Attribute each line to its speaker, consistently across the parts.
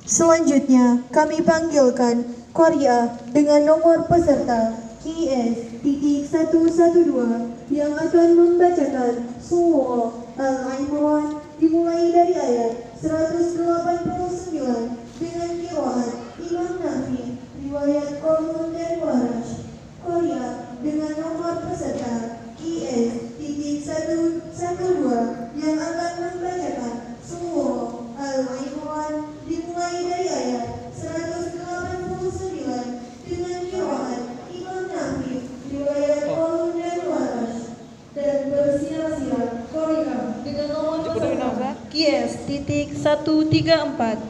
Speaker 1: Selanjutnya, kami panggilkan Korea dengan nomor peserta KS.112 yang akan membacakan Surah Al-Imran dimulai dari ayat 189 dengan qiraat Imam Nafi, riwayat Qalun dan Waraj. Korea dengan nomor peserta KS.112 yang akan membacakan Surah Al-Imran dimulai dari ayat 189 dengan qiraat Imam Nafi, riwayat Qalun dan Waraj. Dan bersiar-siar Korea dengan nomor peserta KS.134.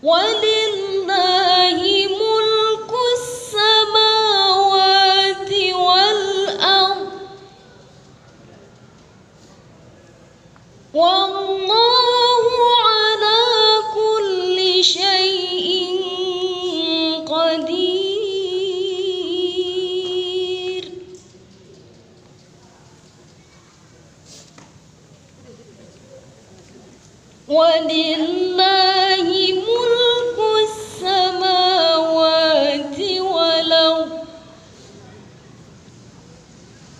Speaker 2: Walillahi mulkus samawati wal ardh wallahu ala kulli syai'in qadir. Walillahi mulkus samawati wal ardh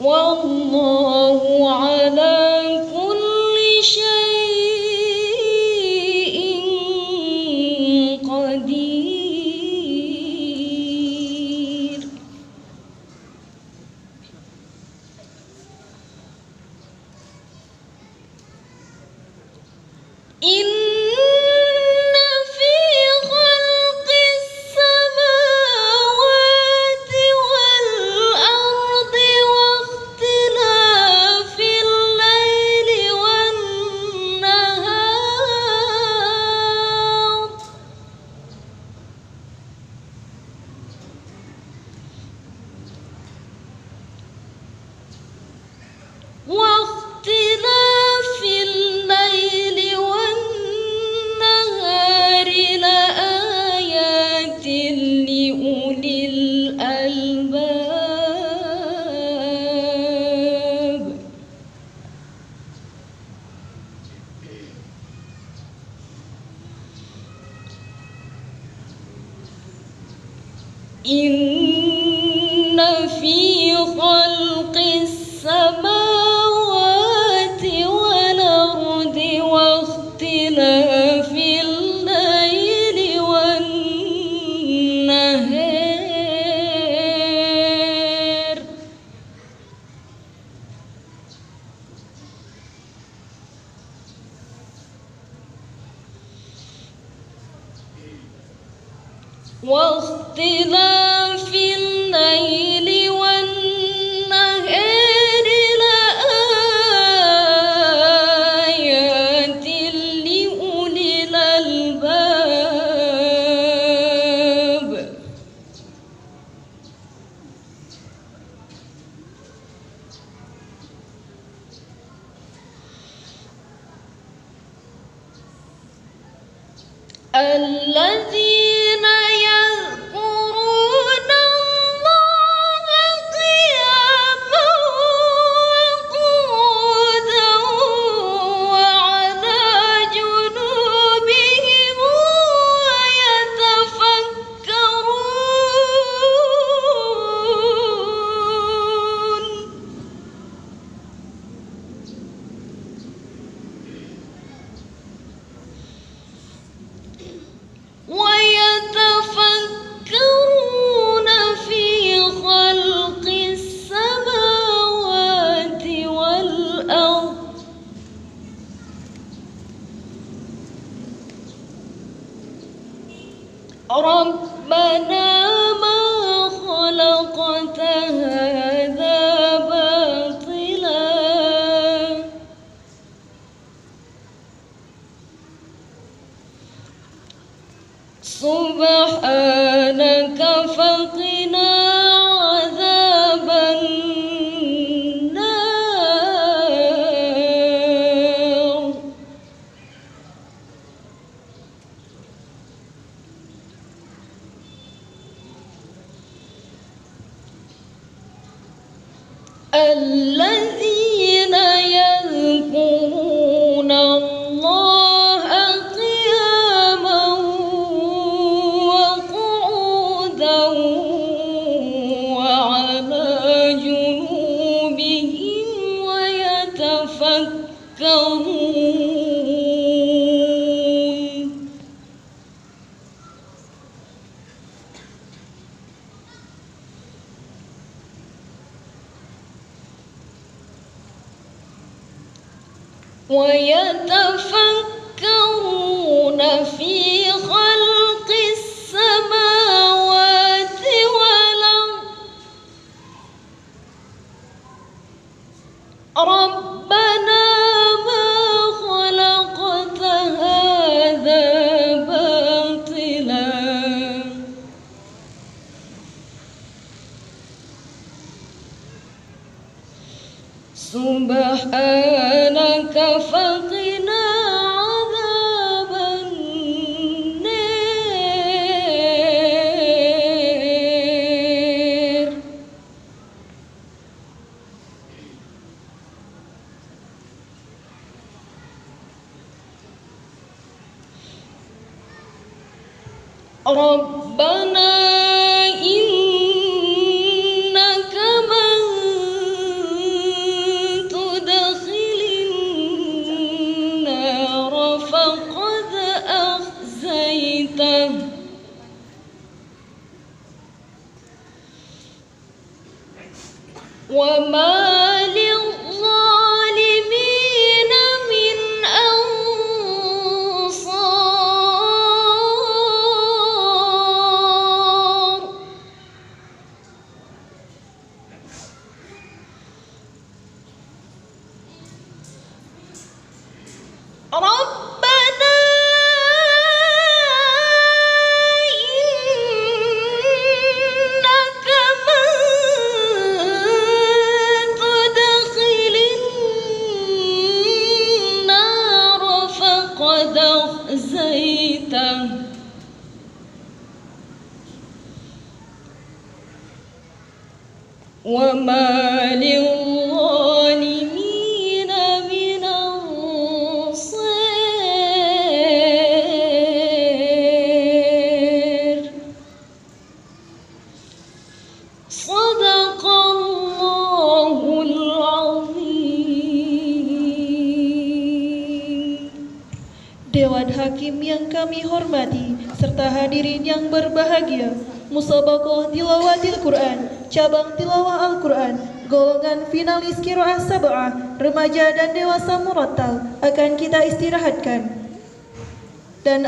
Speaker 2: wallahu ala kulli syai'in qadir. Inna fi khalqis samawati wal ardi wa ikhtilafil laili wan nahar laayatin liulil albab. Inna fi khalqis samawati wal ardi wa ikhtilafil laili wan nahar wa ikhtilafil laili wan nahari laayatin liulil albab. Alladzina yadhkuruna Allaha qiyaman wa qu'udan wa 'ala junubihim wa yatafakkarun. Wa الذين يذكرون الله قياما وقعودا وعلى جنوبهم ويتفكرون في خلق السماوات والأرض ربنا ما خلقت هذا باطلا سبحانك فقنا عذاب النار ربنا إنك من تدخل النار فقد أخزيته وما للظالمين من أنصار ربنا إنك من تدخل النار فقد أخزيته وما للظالمين من أنصار صدق الله العظيم.
Speaker 1: Dewan Hakim yang kami hormati, serta hadirin yang berbahagia, Musabaqah Tilawatil Quran, cabang tilawah Al-Quran, golongan finalis Qiraah Sab'ah, remaja dan dewasa murattal akan kita istirahatkan.